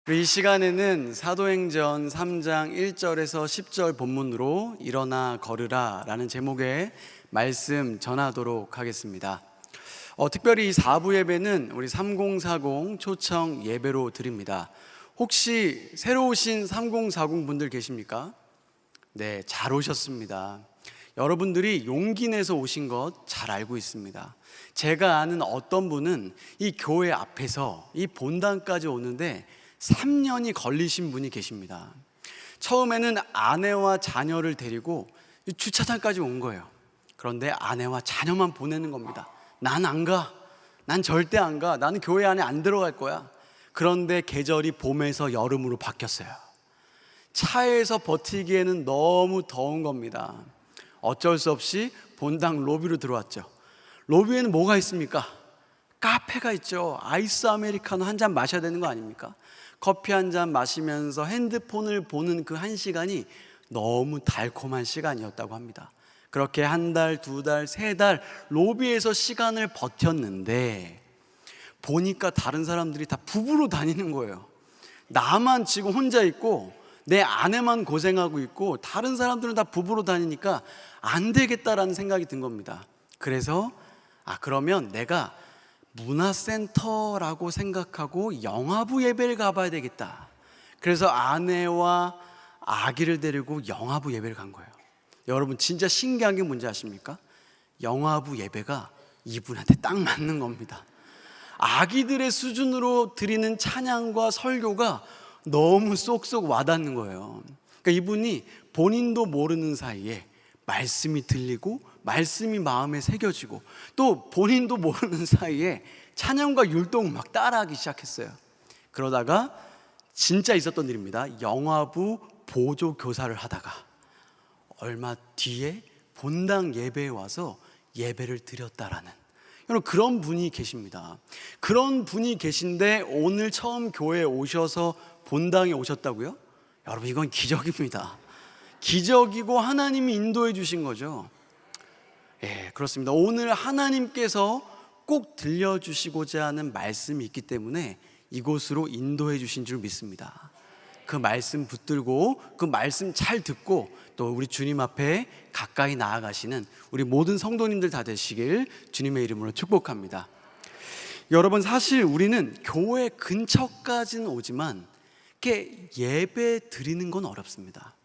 우리 이 시간에는 사도행전 3장 1절에서 10절 본문으로 일어나 걸으라 라는 제목의 말씀 전하도록 하겠습니다. 특별히 이 4부 예배는 우리 3040 초청 예배로 드립니다. 혹시 새로 오신 3040 분들 계십니까? 네, 잘 오셨습니다. 여러분들이 용기 내서 오신 것 잘 알고 있습니다. 제가 아는 어떤 분은 이 교회 앞에서 이 본당까지 오는데 3년이 걸리신 분이 계십니다. 처음에는 아내와 자녀를 데리고 주차장까지 온 거예요. 그런데 아내와 자녀만 보내는 겁니다. 난 안 가. 난 절대 안 가. 나는 교회 안에 안 들어갈 거야. 그런데 계절이 봄에서 여름으로 바뀌었어요. 차에서 버티기에는 너무 더운 겁니다. 어쩔 수 없이 본당 로비로 들어왔죠. 로비에는 뭐가 있습니까? 카페가 있죠. 아이스 아메리카노 한 잔 마셔야 되는 거 아닙니까? 커피 한 잔 마시면서 핸드폰을 보는 그 한 시간이 너무 달콤한 시간이었다고 합니다. 그렇게 한 달, 두 달, 세 달 로비에서 시간을 버텼는데 보니까 다른 사람들이 다 부부로 다니는 거예요. 나만 지금 혼자 있고 내 아내만 고생하고 있고 다른 사람들은 다 부부로 다니니까 안 되겠다라는 생각이 든 겁니다. 그래서 그러면 내가 문화센터라고 생각하고 영화부 예배를 가봐야 되겠다. 그래서 아내와 아기를 데리고 영화부 예배를 간 거예요. 여러분 진짜 신기한 게 뭔지 아십니까? 영화부 예배가 이분한테 딱 맞는 겁니다. 아기들의 수준으로 드리는 찬양과 설교가 너무 쏙쏙 와닿는 거예요. 그러니까 이분이 본인도 모르는 사이에 말씀이 들리고 말씀이 마음에 새겨지고 또 본인도 모르는 사이에 찬양과 율동을 막 따라하기 시작했어요. 그러다가 진짜 있었던 일입니다. 영화부 보조교사를 하다가 얼마 뒤에 본당 예배에 와서 예배를 드렸다라는 여러분 그런 분이 계십니다. 그런 분이 계신데 오늘 처음 교회에 오셔서 본당에 오셨다고요? 여러분 이건 기적입니다. 기적이고 하나님이 인도해 주신 거죠. 예, 그렇습니다. 오늘 하나님께서 꼭 들려주시고자 하는 말씀이 있기 때문에 이곳으로 인도해 주신 줄 믿습니다. 그 말씀 붙들고 그 말씀 잘 듣고 또 우리 주님 앞에 가까이 나아가시는 우리 모든 성도님들 다 되시길 주님의 이름으로 축복합니다. 여러분 사실 우리는 교회 근처까지는 오지만 이렇게 예배 드리는 건 어렵습니다.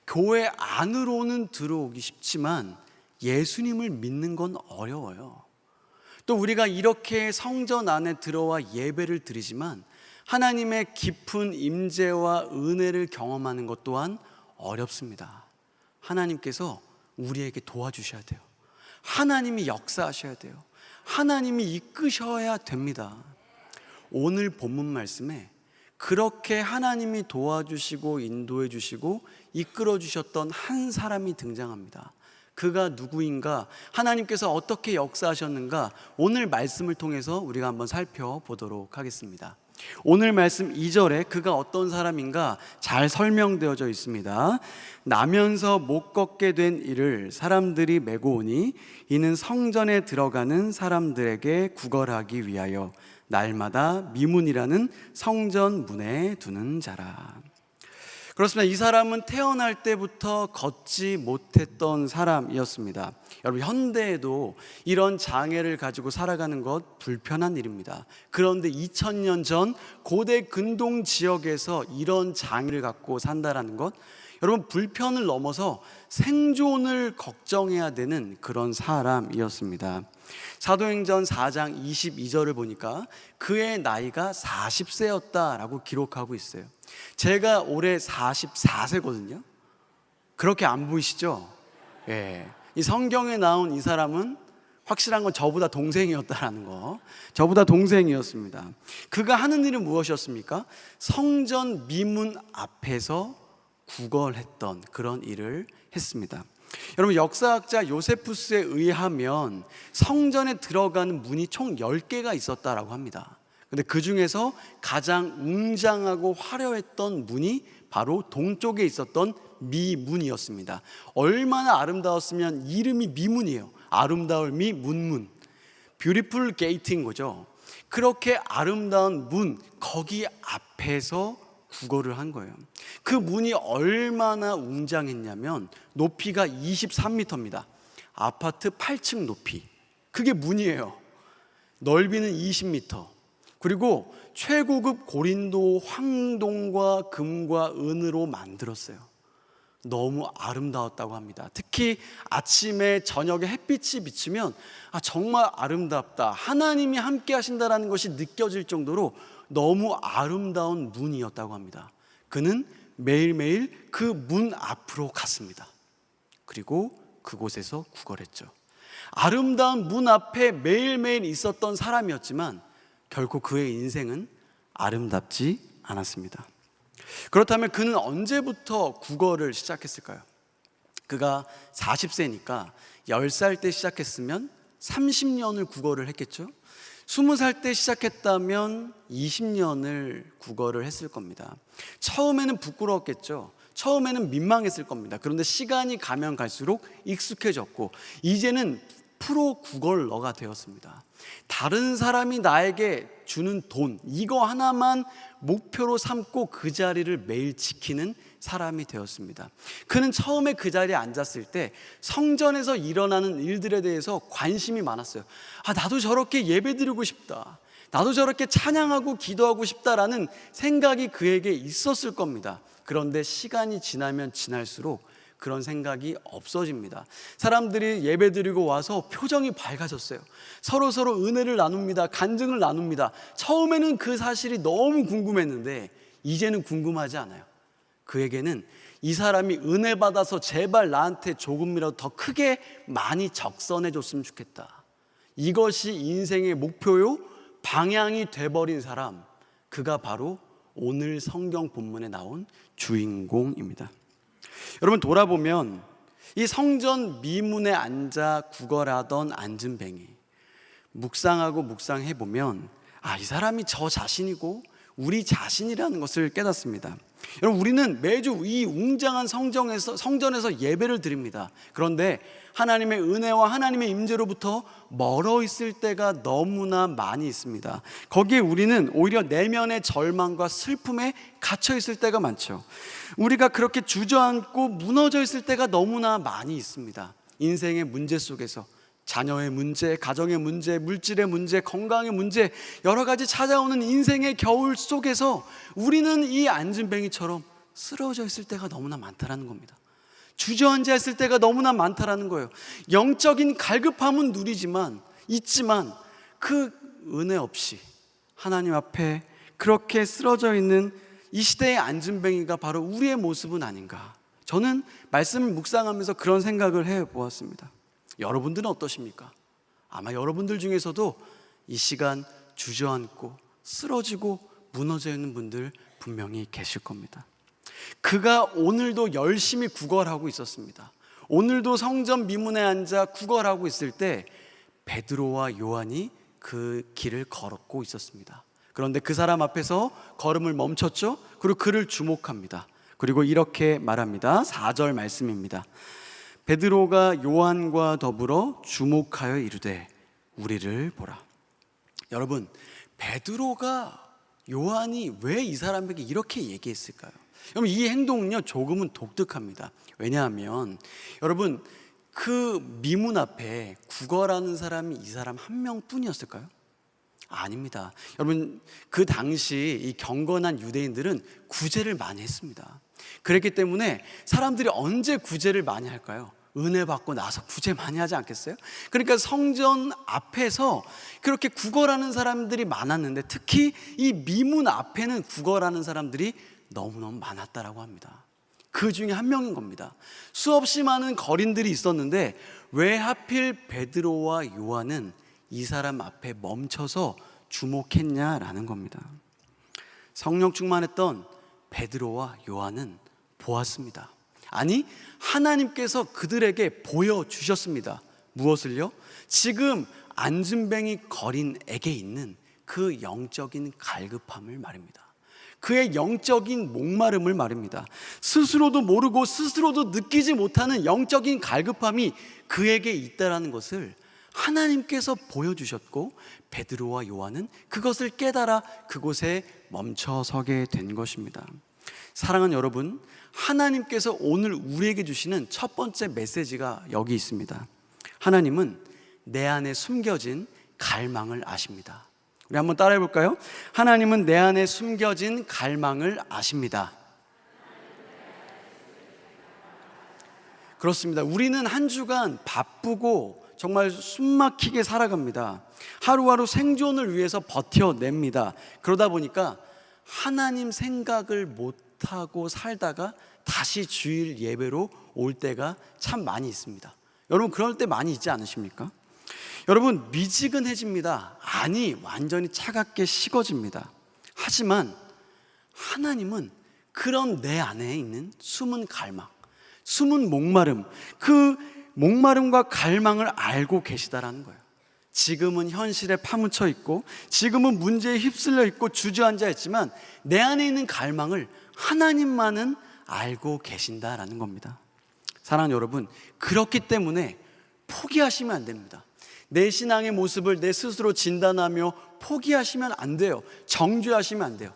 교회 안으로는 들어오기 쉽지만 예수님을 믿는 건 어려워요. 또 우리가 이렇게 성전 안에 들어와 예배를 드리지만 하나님의 깊은 임재와 은혜를 경험하는 것 또한 어렵습니다. 하나님께서 우리에게 도와주셔야 돼요. 하나님이 역사하셔야 돼요. 하나님이 이끄셔야 됩니다. 오늘 본문 말씀에 그렇게 하나님이 도와주시고 인도해 주시고 이끌어 주셨던 한 사람이 등장합니다. 그가 누구인가, 하나님께서 어떻게 역사하셨는가, 오늘 말씀을 통해서 우리가 한번 살펴보도록 하겠습니다. 오늘 말씀 2절에 그가 어떤 사람인가 잘 설명되어져 있습니다. 나면서 못 걷게 된 이를 사람들이 메고 오니 이는 성전에 들어가는 사람들에게 구걸하기 위하여 날마다 미문이라는 성전 문에 두는 자라. 그렇습니다. 이 사람은 태어날 때부터 걷지 못했던 사람이었습니다. 여러분 현대에도 이런 장애를 가지고 살아가는 것 불편한 일입니다. 그런데 2000년 전 고대 근동 지역에서 이런 장애를 갖고 산다라는 것, 여러분 불편을 넘어서 생존을 걱정해야 되는 그런 사람이었습니다. 사도행전 4장 22절을 보니까 그의 나이가 40세였다라고 기록하고 있어요. 제가 올해 44세거든요. 그렇게 안 보이시죠? 예. 이 성경에 나온 이 사람은 확실한 건 저보다 동생이었다라는 거. 저보다 동생이었습니다. 그가 하는 일은 무엇이었습니까? 성전 미문 앞에서 구걸했던 그런 일을 했습니다. 여러분 역사학자 요세푸스에 의하면 성전에 들어가는 문이 총 10개가 있었다라고 합니다. 근데 그 중에서 가장 웅장하고 화려했던 문이 바로 동쪽에 있었던 미문이었습니다. 얼마나 아름다웠으면 이름이 미문이에요. 아름다울 미 문문, 뷰티풀 게이트인 거죠. 그렇게 아름다운 문, 거기 앞에서 구걸을 한 거예요. 그 문이 얼마나 웅장했냐면 높이가 23m입니다. 아파트 8층 높이. 그게 문이에요. 넓이는 20m. 그리고 최고급 고린도 황동과 금과 은으로 만들었어요. 너무 아름다웠다고 합니다. 특히 아침에 저녁에 햇빛이 비치면 정말 아름답다, 하나님이 함께 하신다는 것이 느껴질 정도로 너무 아름다운 문이었다고 합니다. 그는 매일매일 그 문 앞으로 갔습니다. 그리고 그곳에서 구걸했죠. 아름다운 문 앞에 매일매일 있었던 사람이었지만 결코 그의 인생은 아름답지 않았습니다. 그렇다면 그는 언제부터 구걸을 시작했을까요? 그가 40세니까 10살 때 시작했으면 30년을 구걸을 했겠죠. 20살 때 시작했다면 20년을 구걸을 했을 겁니다. 처음에는 부끄러웠겠죠. 처음에는 민망했을 겁니다. 그런데 시간이 가면 갈수록 익숙해졌고 이제는 프로 구걸러가 되었습니다. 다른 사람이 나에게 주는 돈, 이거 하나만 목표로 삼고 그 자리를 매일 지키는 사람이 되었습니다. 그는 처음에 그 자리에 앉았을 때 성전에서 일어나는 일들에 대해서 관심이 많았어요. 나도 저렇게 예배드리고 싶다, 나도 저렇게 찬양하고 기도하고 싶다라는 생각이 그에게 있었을 겁니다. 그런데 시간이 지나면 지날수록 그런 생각이 없어집니다. 사람들이 예배드리고 와서 표정이 밝아졌어요. 서로 은혜를 나눕니다. 간증을 나눕니다. 처음에는 그 사실이 너무 궁금했는데 이제는 궁금하지 않아요. 그에게는 이 사람이 은혜 받아서 제발 나한테 조금이라도 더 크게 많이 적선해 줬으면 좋겠다, 이것이 인생의 목표요 방향이 돼버린 사람, 그가 바로 오늘 성경 본문에 나온 주인공입니다. 여러분, 돌아보면 이 성전 미문에 앉아 구걸하던 안진뱅이, 묵상하고 묵상해보면 이 사람이 저 자신이고 우리 자신이라는 것을 깨닫습니다. 여러분, 우리는 매주 이 웅장한 성전에서 예배를 드립니다. 그런데 하나님의 은혜와 하나님의 임재로부터 멀어 있을 때가 너무나 많이 있습니다. 거기에 우리는 오히려 내면의 절망과 슬픔에 갇혀 있을 때가 많죠. 우리가 그렇게 주저앉고 무너져 있을 때가 너무나 많이 있습니다. 인생의 문제 속에서 자녀의 문제, 가정의 문제, 물질의 문제, 건강의 문제, 여러 가지 찾아오는 인생의 겨울 속에서 우리는 이 안진뱅이처럼 쓰러져 있을 때가 너무나 많다라는 겁니다. 주저앉아 있을 때가 너무나 많다라는 거예요. 영적인 갈급함은 있지만 그 은혜 없이 하나님 앞에 그렇게 쓰러져 있는 이 시대의 안진뱅이가 바로 우리의 모습은 아닌가. 저는 말씀을 묵상하면서 그런 생각을 해보았습니다. 여러분들은 어떠십니까? 아마 여러분들 중에서도 이 시간 주저앉고 쓰러지고 무너져 있는 분들 분명히 계실 겁니다. 그가 오늘도 열심히 구걸하고 있었습니다. 오늘도 성전 미문에 앉아 구걸하고 있을 때 베드로와 요한이 그 길을 걸었고 있었습니다. 그런데 그 사람 앞에서 걸음을 멈췄죠. 그리고 그를 주목합니다. 그리고 이렇게 말합니다. 4절 말씀입니다. 베드로가 요한과 더불어 주목하여 이르되 우리를 보라. 여러분, 베드로가 요한이 왜 이 사람에게 이렇게 얘기했을까요? 여러분, 이 행동은요 조금은 독특합니다. 왜냐하면 여러분, 그 미문 앞에 구걸하는 사람이 이 사람 한 명뿐이었을까요? 아닙니다. 여러분, 그 당시 이 경건한 유대인들은 구제를 많이 했습니다. 그랬기 때문에 사람들이 언제 구제를 많이 할까요? 은혜 받고 나서 구제 많이 하지 않겠어요? 그러니까 성전 앞에서 그렇게 구걸하는 사람들이 많았는데 특히 이 미문 앞에는 구걸하는 사람들이 너무너무 많았다라고 합니다. 그 중에 한 명인 겁니다. 수없이 많은 거린들이 있었는데 왜 하필 베드로와 요한은 이 사람 앞에 멈춰서 주목했냐라는 겁니다. 성령 충만했던 베드로와 요한은 보았습니다. 아니, 하나님께서 그들에게 보여주셨습니다. 무엇을요? 지금 안진뱅이 거린에게 있는 그 영적인 갈급함을 말입니다. 그의 영적인 목마름을 말입니다. 스스로도 모르고 스스로도 느끼지 못하는 영적인 갈급함이 그에게 있다라는 것을 하나님께서 보여주셨고 베드로와 요한은 그것을 깨달아 그곳에 멈춰서게 된 것입니다. 사랑하는 여러분, 하나님께서 오늘 우리에게 주시는 첫 번째 메시지가 여기 있습니다. 하나님은 내 안에 숨겨진 갈망을 아십니다. 우리 한번 따라해 볼까요? 하나님은 내 안에 숨겨진 갈망을 아십니다. 그렇습니다. 우리는 한 주간 바쁘고 정말 숨막히게 살아갑니다. 하루하루 생존을 위해서 버텨냅니다. 그러다 보니까 하나님 생각을 못하고 살다가 다시 주일 예배로 올 때가 참 많이 있습니다. 여러분, 그럴 때 많이 있지 않으십니까? 여러분, 미지근해집니다. 아니, 완전히 차갑게 식어집니다. 하지만 하나님은 그런 내 안에 있는 숨은 갈망, 숨은 목마름, 그 목마름과 갈망을 알고 계시다라는 거예요. 지금은 현실에 파묻혀 있고, 지금은 문제에 휩쓸려 있고 주저앉아 있지만 내 안에 있는 갈망을 하나님만은 알고 계신다라는 겁니다. 사랑하는 여러분, 그렇기 때문에 포기하시면 안 됩니다. 내 신앙의 모습을 내 스스로 진단하며 포기하시면 안 돼요. 정죄하시면 안 돼요.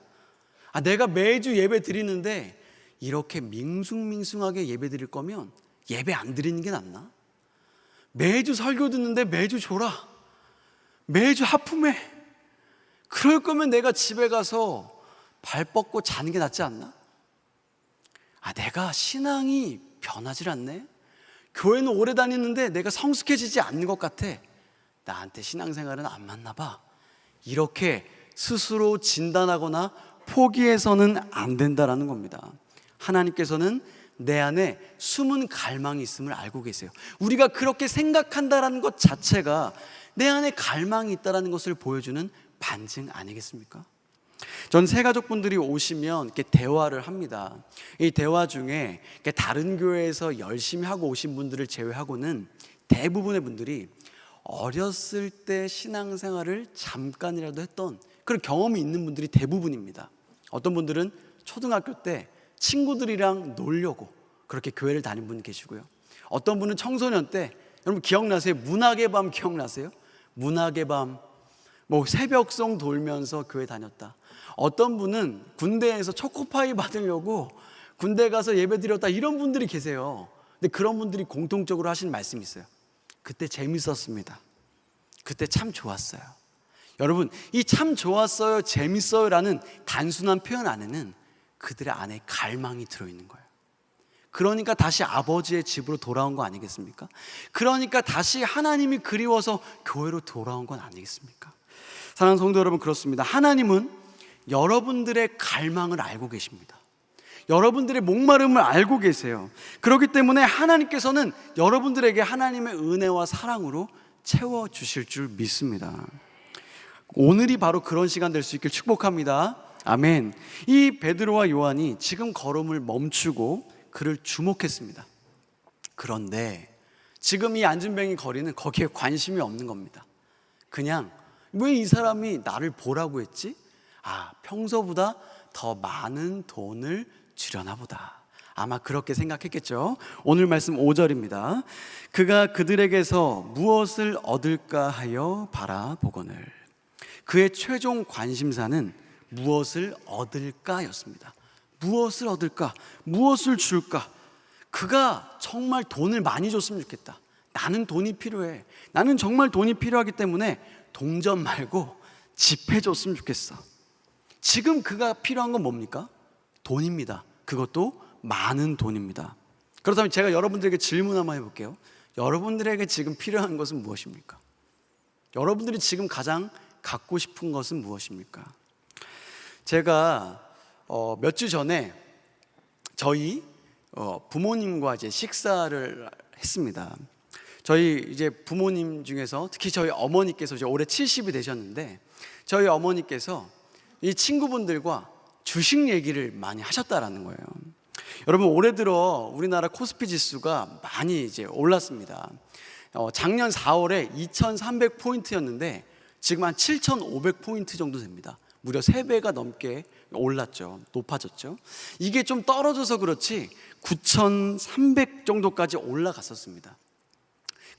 내가 매주 예배 드리는데 이렇게 밍숭밍숭하게 예배 드릴 거면 예배 안 드리는 게 낫나? 매주 설교 듣는데 매주 졸아, 매주 하품해. 그럴 거면 내가 집에 가서 발 뻗고 자는 게 낫지 않나? 내가 신앙이 변하질 않네. 교회는 오래 다니는데 내가 성숙해지지 않는 것 같아. 나한테 신앙생활은 안 맞나 봐. 이렇게 스스로 진단하거나 포기해서는 안 된다라는 겁니다. 하나님께서는 내 안에 숨은 갈망이 있음을 알고 계세요. 우리가 그렇게 생각한다라는 것 자체가 내 안에 갈망이 있다라는 것을 보여주는 반증 아니겠습니까? 전 새가족분들이 오시면 이렇게 대화를 합니다. 이 대화 중에 다른 교회에서 열심히 하고 오신 분들을 제외하고는 대부분의 분들이 어렸을 때 신앙생활을 잠깐이라도 했던 그런 경험이 있는 분들이 대부분입니다. 어떤 분들은 초등학교 때 친구들이랑 놀려고 그렇게 교회를 다닌 분 계시고요. 어떤 분은 청소년 때, 여러분 기억나세요? 문학의 밤 기억나세요? 문학의 밤, 새벽송 돌면서 교회 다녔다. 어떤 분은 군대에서 초코파이 받으려고 군대 가서 예배 드렸다, 이런 분들이 계세요. 근데 그런 분들이 공통적으로 하시는 말씀이 있어요. 그때 재밌었습니다. 그때 참 좋았어요. 여러분, 이 참 좋았어요, 재밌어요 라는 단순한 표현 안에는 그들의 안에 갈망이 들어있는 거예요. 그러니까 다시 아버지의 집으로 돌아온 거 아니겠습니까? 그러니까 다시 하나님이 그리워서 교회로 돌아온 건 아니겠습니까? 사랑하는 성도 여러분, 그렇습니다. 하나님은 여러분들의 갈망을 알고 계십니다. 여러분들의 목마름을 알고 계세요. 그렇기 때문에 하나님께서는 여러분들에게 하나님의 은혜와 사랑으로 채워주실 줄 믿습니다. 오늘이 바로 그런 시간 될 수 있길 축복합니다. 아멘. 이 베드로와 요한이 지금 걸음을 멈추고 그를 주목했습니다. 그런데 지금 이 안진뱅이 거리는 거기에 관심이 없는 겁니다. 그냥 왜 이 사람이 나를 보라고 했지? 평소보다 더 많은 돈을 주려나 보다. 아마 그렇게 생각했겠죠. 오늘 말씀 5절입니다. 그가 그들에게서 무엇을 얻을까 하여 바라보거늘. 그의 최종 관심사는 무엇을 얻을까였습니다. 무엇을 얻을까? 무엇을 줄까? 그가 정말 돈을 많이 줬으면 좋겠다. 나는 돈이 필요해. 나는 정말 돈이 필요하기 때문에 동전 말고 지폐 줬으면 좋겠어. 지금 그가 필요한 건 뭡니까? 돈입니다. 그것도 많은 돈입니다. 그렇다면 제가 여러분들에게 질문 한번 해볼게요. 여러분들에게 지금 필요한 것은 무엇입니까? 여러분들이 지금 가장 갖고 싶은 것은 무엇입니까? 제가 몇 주 전에 저희 부모님과 이제 식사를 했습니다. 저희 이제 부모님 중에서 특히 저희 어머니께서 이제 올해 70이 되셨는데, 저희 어머니께서 이 친구분들과 주식 얘기를 많이 하셨다라는 거예요. 여러분, 올해 들어 우리나라 코스피 지수가 많이 이제 올랐습니다. 작년 4월에 2,300포인트였는데 지금 한 7,500포인트 정도 됩니다. 무려 3배가 넘게 올랐죠. 높아졌죠. 이게 좀 떨어져서 그렇지 9,300 정도까지 올라갔었습니다.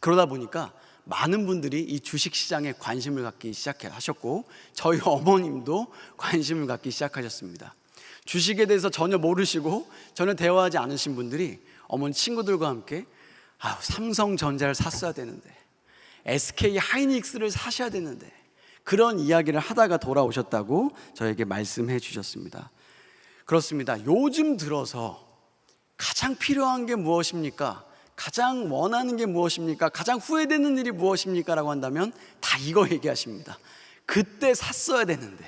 그러다 보니까 많은 분들이 이 주식시장에 관심을 갖기 시작하셨고, 저희 어머님도 관심을 갖기 시작하셨습니다. 주식에 대해서 전혀 모르시고 전혀 대화하지 않으신 분들이 어머니 친구들과 함께 삼성전자를 샀어야 되는데, SK 하이닉스를 사셔야 되는데, 그런 이야기를 하다가 돌아오셨다고 저에게 말씀해 주셨습니다. 그렇습니다. 요즘 들어서 가장 필요한 게 무엇입니까? 가장 원하는 게 무엇입니까? 가장 후회되는 일이 무엇입니까? 라고 한다면 다 이거 얘기하십니다. 그때 샀어야 되는데,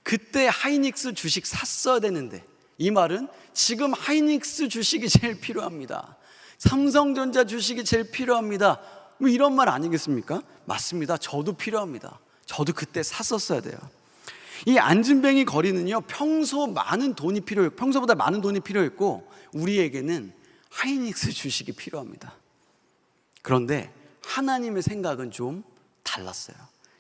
그때 하이닉스 주식 샀어야 되는데. 이 말은 지금 하이닉스 주식이 제일 필요합니다. 삼성전자 주식이 제일 필요합니다. 뭐 이런 말 아니겠습니까? 맞습니다. 저도 필요합니다. 저도 그때 샀었어야 돼요. 이 안진뱅이 거리는요, 평소보다 많은 돈이 필요했고, 우리에게는 하이닉스 주식이 필요합니다. 그런데 하나님의 생각은 좀 달랐어요.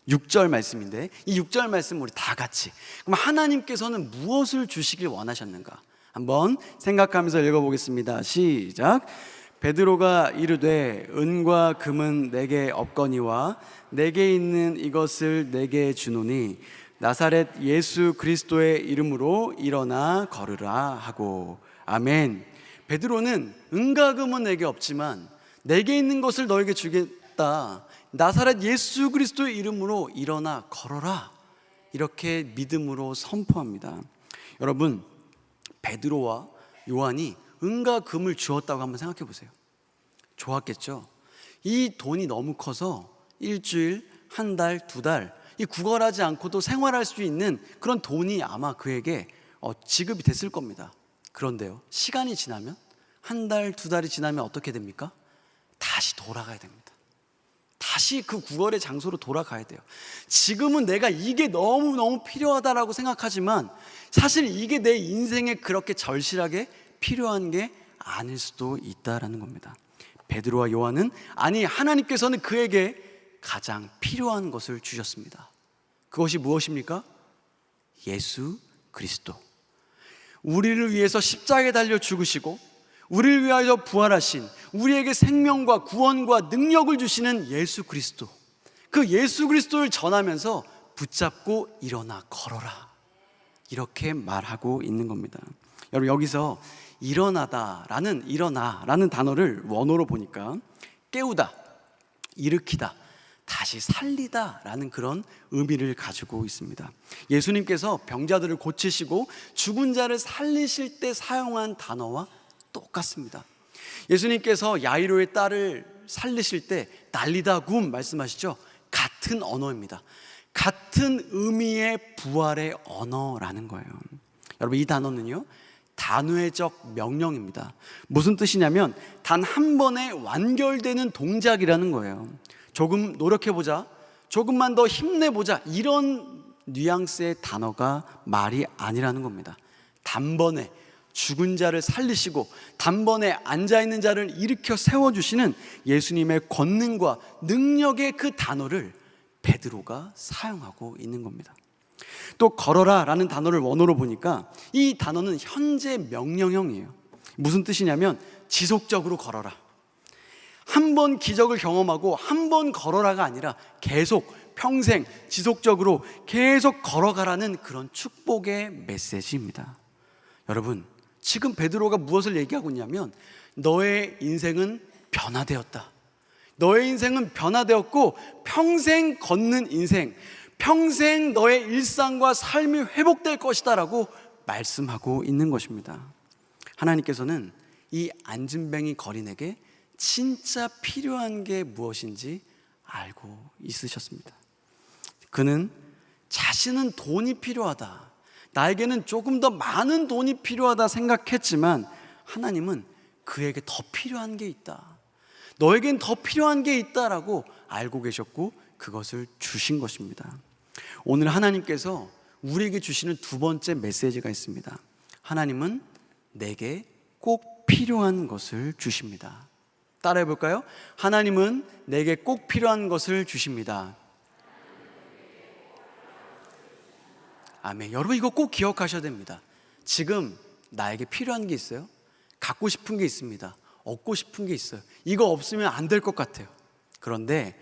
6절 말씀인데, 이 6절 말씀 우리 다 같이, 그럼 하나님께서는 무엇을 주시길 원하셨는가 한번 생각하면서 읽어보겠습니다. 시작. 베드로가 이르되 은과 금은 내게 없거니와 내게 있는 이것을 내게 주노니 나사렛 예수 그리스도의 이름으로 일어나 걸으라 하고. 아멘. 베드로는 은과 금은 내게 없지만 내게 있는 것을 너에게 주겠다. 나사렛 예수 그리스도의 이름으로 일어나 걸어라. 이렇게 믿음으로 선포합니다. 여러분, 베드로와 요한이 은과 금을 주었다고 한번 생각해 보세요. 좋았겠죠? 이 돈이 너무 커서 일주일, 한 달, 두 달 이 구걸하지 않고도 생활할 수 있는 그런 돈이 아마 그에게 지급이 됐을 겁니다. 그런데요, 시간이 지나면, 한 달, 두 달이 지나면 어떻게 됩니까? 다시 돌아가야 됩니다. 다시 그 구걸의 장소로 돌아가야 돼요. 지금은 내가 이게 너무너무 필요하다라고 생각하지만 사실 이게 내 인생에 그렇게 절실하게 필요한 게 아닐 수도 있다라는 겁니다. 베드로와 요한은, 아니 하나님께서는 그에게 가장 필요한 것을 주셨습니다. 그것이 무엇입니까? 예수 그리스도. 우리를 위해서 십자가에 달려 죽으시고 우리를 위하여 부활하신, 우리에게 생명과 구원과 능력을 주시는 예수 그리스도. 그 예수 그리스도를 전하면서 붙잡고 일어나 걸어라, 이렇게 말하고 있는 겁니다. 여러분, 여기서 일어나라는 단어를 원어로 보니까 깨우다, 일으키다, 다시 살리다 라는 그런 의미를 가지고 있습니다. 예수님께서 병자들을 고치시고 죽은 자를 살리실 때 사용한 단어와 똑같습니다. 예수님께서 야이로의 딸을 살리실 때 날리다 굼 말씀하시죠? 같은 언어입니다. 같은 의미의 부활의 언어라는 거예요. 여러분, 이 단어는요, 단회적 명령입니다. 무슨 뜻이냐면 단 한 번에 완결되는 동작이라는 거예요. 조금 노력해보자, 조금만 더 힘내보자, 이런 뉘앙스의 단어가 말이 아니라는 겁니다. 단번에 죽은 자를 살리시고 단번에 앉아있는 자를 일으켜 세워주시는 예수님의 권능과 능력의 그 단어를 베드로가 사용하고 있는 겁니다. 또 걸어라 라는 단어를 원어로 보니까 이 단어는 현재 명령형이에요. 무슨 뜻이냐면 지속적으로 걸어라. 한 번 기적을 경험하고 한 번 걸어라가 아니라 계속, 평생, 지속적으로 계속 걸어가라는 그런 축복의 메시지입니다. 여러분, 지금 베드로가 무엇을 얘기하고 있냐면 너의 인생은 변화되었다. 너의 인생은 변화되었고 평생 걷는 인생, 평생 너의 일상과 삶이 회복될 것이다 라고 말씀하고 있는 것입니다. 하나님께서는 이 안진뱅이 거린에게 진짜 필요한 게 무엇인지 알고 있으셨습니다. 그는 자신은 돈이 필요하다, 나에게는 조금 더 많은 돈이 필요하다 생각했지만 하나님은 그에게 더 필요한 게 있다, 너에겐 더 필요한 게 있다라고 알고 계셨고 그것을 주신 것입니다. 오늘 하나님께서 우리에게 주시는 두 번째 메시지가 있습니다. 하나님은 내게 꼭 필요한 것을 주십니다. 따라해 볼까요? 하나님은 내게 꼭 필요한 것을 주십니다. 아멘. 여러분, 이거 꼭 기억하셔야 됩니다. 지금 나에게 필요한 게 있어요? 갖고 싶은 게 있습니다. 얻고 싶은 게 있어요. 이거 없으면 안 될 것 같아요. 그런데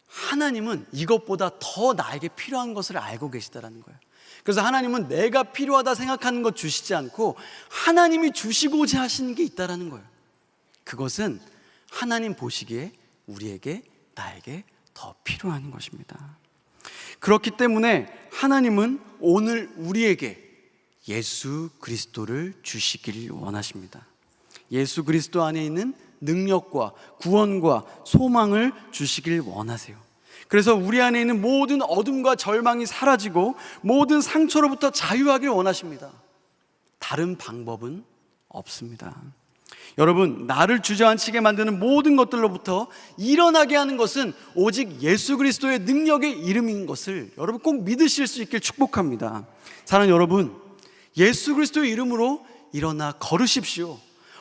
하나님은 이것보다 더 나에게 필요한 것을 알고 계시다라는 거예요. 그래서 하나님은 내가 필요하다 생각하는 것 주시지 않고 하나님이 주시고자 하시는 게 있다라는 거예요. 그것은 하나님 보시기에 우리에게, 나에게 더 필요한 것입니다. 그렇기 때문에 하나님은 오늘 우리에게 예수 그리스도를 주시기를 원하십니다. 예수 그리스도 안에 있는 능력과 구원과 소망을 주시길 원하세요. 그래서 우리 안에 있는 모든 어둠과 절망이 사라지고 모든 상처로부터 자유하길 원하십니다. 다른 방법은 없습니다. 여러분, 나를 주저앉히게 만드는 모든 것들로부터 일어나게 하는 것은 오직 예수 그리스도의 능력의 이름인 것을 여러분 꼭 믿으실 수 있길 축복합니다. 사랑하는 여러분, 예수 그리스도의 이름으로 일어나 걸으십시오.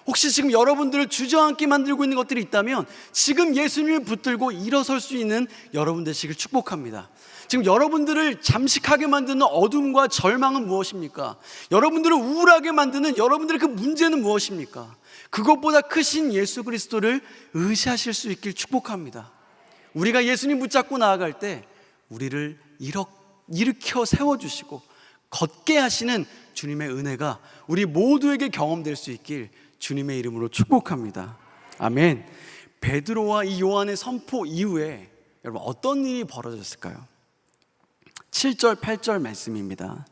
혹시 지금 여러분들을 주저앉게 만들고 있는 것들이 있다면 지금 예수님을 붙들고 일어설 수 있는 여러분 되시길 축복합니다. 지금 여러분들을 잠식하게 만드는 어둠과 절망은 무엇입니까? 여러분들을 우울하게 만드는 여러분들의 그 문제는 무엇입니까? 그것보다 크신 예수 그리스도를 의지하실 수 있길 축복합니다. 우리가 예수님 붙잡고 나아갈 때 우리를 일으켜 세워주시고 걷게 하시는 주님의 은혜가 우리 모두에게 경험될 수 있길 주님의 이름으로 축복합니다. 아멘. 베드로와 이 요한의 선포 이후에 여러분 어떤 일이 벌어졌을까요? 7절 8절 말씀입니다.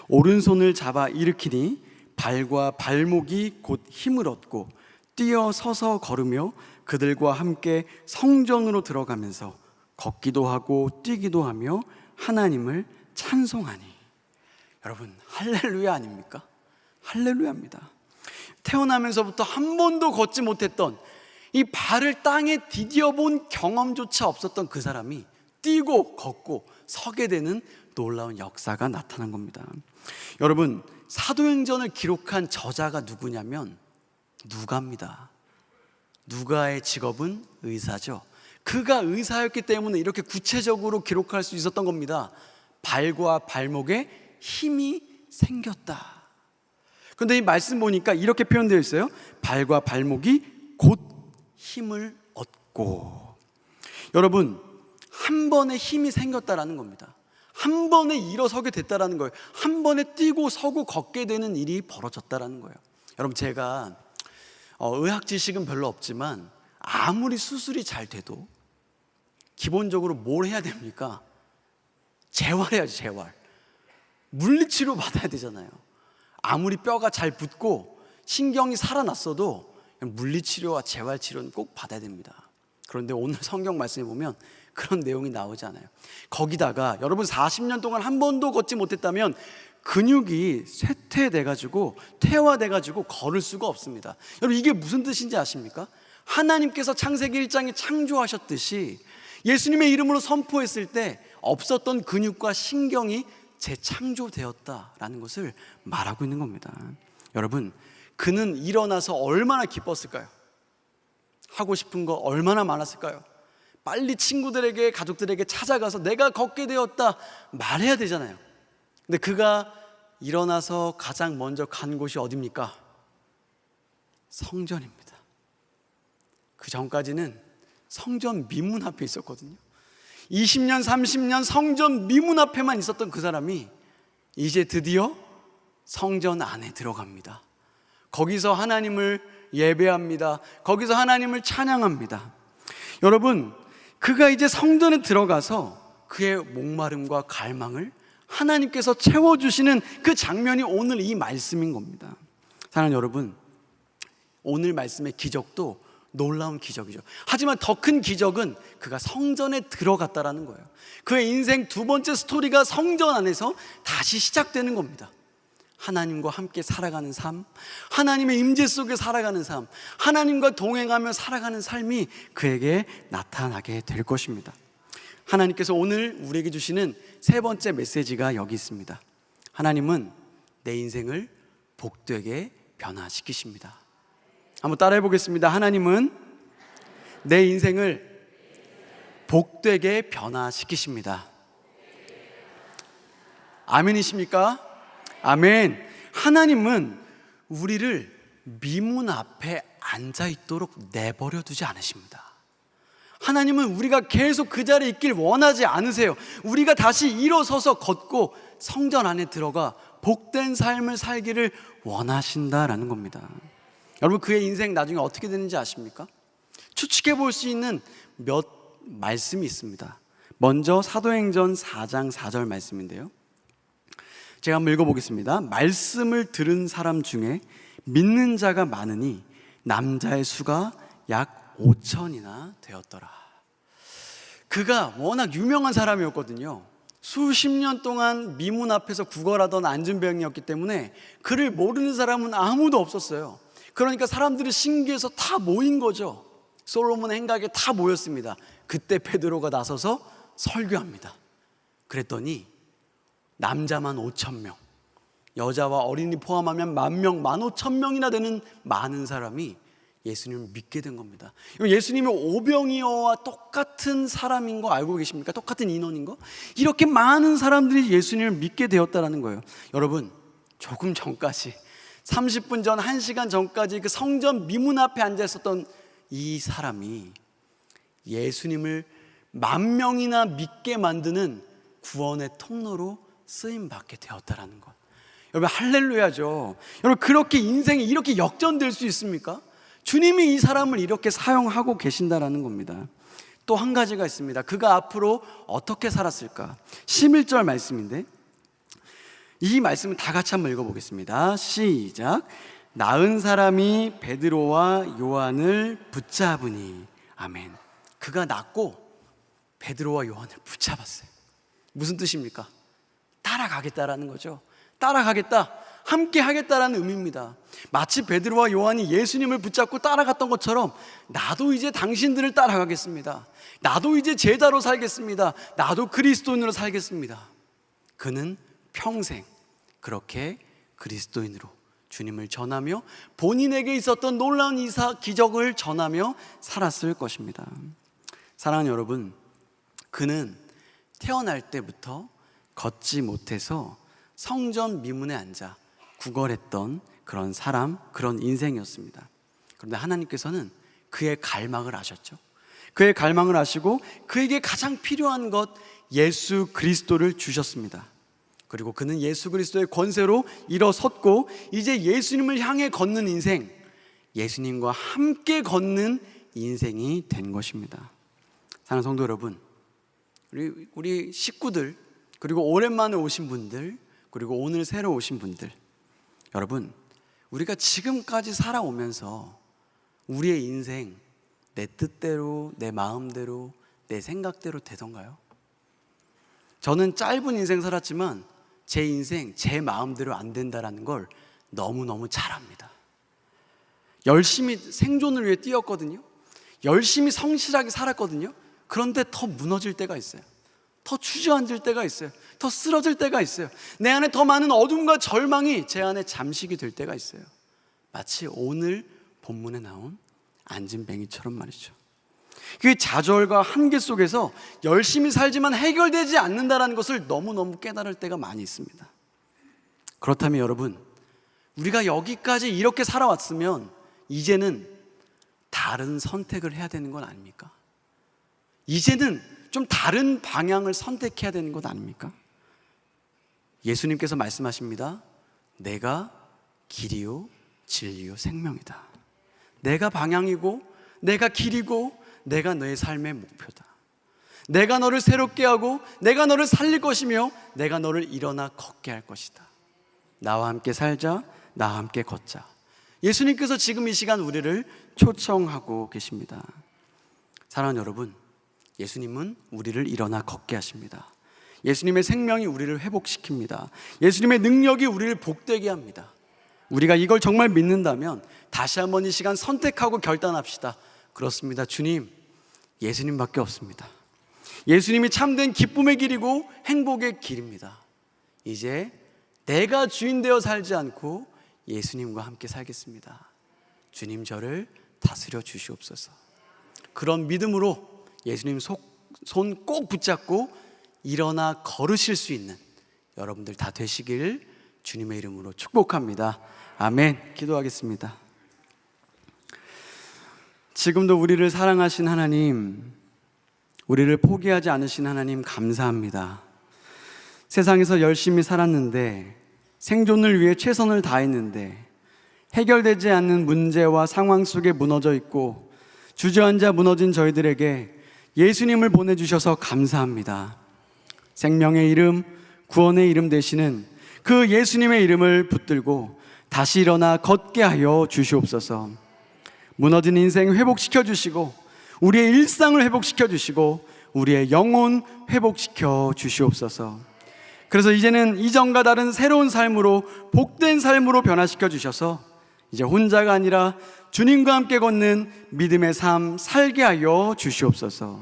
오른손을 잡아 일으키니 발과 발목이 곧 힘을 얻고 뛰어 서서 걸으며 그들과 함께 성전으로 들어가면서 걷기도 하고 뛰기도 하며 하나님을 찬송하니. 여러분, 할렐루야 아닙니까? 할렐루야입니다. 태어나면서부터 한 번도 걷지 못했던, 이 발을 땅에 디디어 본 경험조차 없었던 그 사람이 뛰고 걷고 서게 되는 놀라운 역사가 나타난 겁니다. 여러분, 사도행전을 기록한 저자가 누구냐면 누가입니다. 누가의 직업은 의사죠. 그가 의사였기 때문에 이렇게 구체적으로 기록할 수 있었던 겁니다. 발과 발목에 힘이 생겼다. 그런데 이 말씀 보니까 이렇게 표현되어 있어요. 발과 발목이 곧 힘을 얻고. 여러분, 한 번에 힘이 생겼다라는 겁니다. 한 번에 일어서게 됐다라는 거예요. 한 번에 뛰고 서고 걷게 되는 일이 벌어졌다라는 거예요. 여러분, 제가 의학 지식은 별로 없지만 아무리 수술이 잘 돼도 기본적으로 뭘 해야 됩니까? 재활해야지, 재활. 물리치료 받아야 되잖아요. 아무리 뼈가 잘 붙고 신경이 살아났어도 물리치료와 재활치료는 꼭 받아야 됩니다. 그런데 오늘 성경 말씀에 보면 그런 내용이 나오지 않아요. 거기다가 여러분 40년 동안 한 번도 걷지 못했다면 근육이 쇠퇴돼가지고 퇴화돼가지고 걸을 수가 없습니다. 여러분, 이게 무슨 뜻인지 아십니까? 하나님께서 창세기 1장에 창조하셨듯이 예수님의 이름으로 선포했을 때 없었던 근육과 신경이 재창조되었다라는 것을 말하고 있는 겁니다. 여러분, 그는 일어나서 얼마나 기뻤을까요? 하고 싶은 거 얼마나 많았을까요? 빨리 친구들에게, 가족들에게 찾아가서 내가 걷게 되었다 말해야 되잖아요. 근데 그가 일어나서 가장 먼저 간 곳이 어디입니까? 성전입니다. 그 전까지는 성전 미문 앞에 있었거든요. 20년, 30년 성전 미문 앞에만 있었던 그 사람이 이제 드디어 성전 안에 들어갑니다. 거기서 하나님을 예배합니다. 거기서 하나님을 찬양합니다. 여러분, 그가 이제 성전에 들어가서 그의 목마름과 갈망을 하나님께서 채워주시는 그 장면이 오늘 이 말씀인 겁니다. 사랑하는 여러분, 오늘 말씀의 기적도 놀라운 기적이죠. 하지만 더 큰 기적은 그가 성전에 들어갔다라는 거예요. 그의 인생 두 번째 스토리가 성전 안에서 다시 시작되는 겁니다. 하나님과 함께 살아가는 삶, 하나님의 임재 속에 살아가는 삶, 하나님과 동행하며 살아가는 삶이 그에게 나타나게 될 것입니다. 하나님께서 오늘 우리에게 주시는 세 번째 메시지가 여기 있습니다. 하나님은 내 인생을 복되게 변화시키십니다. 한번 따라해 보겠습니다. 하나님은 내 인생을 복되게 변화시키십니다. 아멘이십니까? 아멘. 하나님은 우리를 미문 앞에 앉아 있도록 내버려 두지 않으십니다. 하나님은 우리가 계속 그 자리에 있길 원하지 않으세요. 우리가 다시 일어서서 걷고 성전 안에 들어가 복된 삶을 살기를 원하신다라는 겁니다. 여러분, 그의 인생 나중에 어떻게 되는지 아십니까? 추측해 볼 수 있는 몇 말씀이 있습니다. 먼저 사도행전 4장 4절 말씀인데요, 제가 한번 읽어보겠습니다. 말씀을 들은 사람 중에 믿는 자가 많으니 남자의 수가 약 5천이나 되었더라. 그가 워낙 유명한 사람이었거든요. 수십 년 동안 미문 앞에서 구걸하던 안진병이었기 때문에 그를 모르는 사람은 아무도 없었어요. 그러니까 사람들이 신기해서 다 모인 거죠. 솔로몬 행각에 다 모였습니다. 그때 베드로가 나서서 설교합니다. 그랬더니 남자만 5,000명, 여자와 어린이 포함하면 10,000명, 15,000명이나 되는 많은 사람이 예수님을 믿게 된 겁니다. 예수님이 오병이어와 똑같은 사람인 거 알고 계십니까? 똑같은 인원인 거? 이렇게 많은 사람들이 예수님을 믿게 되었다는 거예요. 여러분, 조금 전까지 30분 전, 1시간 전까지 그 성전 미문 앞에 앉아 있었던 이 사람이 예수님을 10,000명이나 믿게 만드는 구원의 통로로 쓰임받게 되었다는 것. 여러분, 할렐루야죠. 여러분, 그렇게 인생이 이렇게 역전될 수 있습니까? 주님이 이 사람을 이렇게 사용하고 계신다라는 겁니다. 또 한 가지가 있습니다. 그가 앞으로 어떻게 살았을까? 11절 말씀인데, 이 말씀을 다 같이 한번 읽어보겠습니다. 시작. 나은 사람이 베드로와 요한을 붙잡으니. 아멘. 그가 낫고 베드로와 요한을 붙잡았어요. 무슨 뜻입니까? 따라가겠다라는 거죠. 따라가겠다, 함께 하겠다라는 의미입니다. 마치 베드로와 요한이 예수님을 붙잡고 따라갔던 것처럼 나도 이제 당신들을 따라가겠습니다. 나도 이제 제자로 살겠습니다. 나도 그리스도인으로 살겠습니다. 그는 평생 그렇게 그리스도인으로 주님을 전하며 본인에게 있었던 놀라운 기적을 전하며 살았을 것입니다. 사랑하는 여러분, 그는 태어날 때부터 걷지 못해서 성전 미문에 앉아 구걸했던 그런 사람, 그런 인생이었습니다. 그런데 하나님께서는 그의 갈망을 아셨죠. 그의 갈망을 아시고 그에게 가장 필요한 것, 예수 그리스도를 주셨습니다. 그리고 그는 예수 그리스도의 권세로 일어섰고 이제 예수님을 향해 걷는 인생, 예수님과 함께 걷는 인생이 된 것입니다. 사랑하는 성도 여러분, 우리 식구들, 그리고 오랜만에 오신 분들, 그리고 오늘 새로 오신 분들, 여러분, 우리가 지금까지 살아오면서 우리의 인생 내 뜻대로, 내 마음대로, 내 생각대로 되던가요? 저는 짧은 인생 살았지만 제 인생 제 마음대로 안 된다는 걸 너무너무 잘 압니다. 열심히 생존을 위해 뛰었거든요. 열심히 성실하게 살았거든요. 그런데 더 무너질 때가 있어요. 더 주저앉을 때가 있어요. 더 쓰러질 때가 있어요. 내 안에 더 많은 어둠과 절망이 제 안에 잠식이 될 때가 있어요. 마치 오늘 본문에 나온 안진뱅이처럼 말이죠. 그 좌절과 한계 속에서 열심히 살지만 해결되지 않는다는 것을 너무너무 깨달을 때가 많이 있습니다. 그렇다면 여러분, 우리가 여기까지 이렇게 살아왔으면 이제는 다른 선택을 해야 되는 건 아닙니까? 이제는 좀 다른 방향을 선택해야 되는 것 아닙니까? 예수님께서 말씀하십니다. 내가 길이요 진리요 생명이다. 내가 방향이고 내가 길이고 내가 너의 삶의 목표다. 내가 너를 새롭게 하고 내가 너를 살릴 것이며 내가 너를 일어나 걷게 할 것이다. 나와 함께 살자, 나와 함께 걷자. 예수님께서 지금 이 시간 우리를 초청하고 계십니다. 사랑하는 여러분, 예수님은 우리를 일어나 걷게 하십니다. 예수님의 생명이 우리를 회복시킵니다. 예수님의 능력이 우리를 복되게 합니다. 우리가 이걸 정말 믿는다면 다시 한번 이 시간 선택하고 결단합시다. 그렇습니다. 주님, 예수님밖에 없습니다. 예수님이 참된 기쁨의 길이고 행복의 길입니다. 이제 내가 주인 되어 살지 않고 예수님과 함께 살겠습니다. 주님, 저를 다스려 주시옵소서. 그런 믿음으로 예수님 손 꼭 붙잡고 일어나 걸으실 수 있는 여러분들 다 되시길 주님의 이름으로 축복합니다. 아멘. 기도하겠습니다. 지금도 우리를 사랑하신 하나님, 우리를 포기하지 않으신 하나님 감사합니다. 세상에서 열심히 살았는데, 생존을 위해 최선을 다했는데 해결되지 않는 문제와 상황 속에 무너져 있고 주저앉아 무너진 저희들에게 예수님을 보내주셔서 감사합니다. 생명의 이름, 구원의 이름 되시는 그 예수님의 이름을 붙들고 다시 일어나 걷게 하여 주시옵소서. 무너진 인생 회복시켜 주시고 우리의 일상을 회복시켜 주시고 우리의 영혼 회복시켜 주시옵소서. 그래서 이제는 이전과 다른 새로운 삶으로, 복된 삶으로 변화시켜 주셔서 이제 혼자가 아니라 주님과 함께 걷는 믿음의 삶 살게 하여 주시옵소서.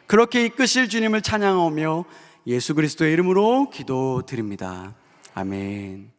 그렇게 이끄실 주님을 찬양하며 예수 그리스도의 이름으로 기도드립니다. 아멘.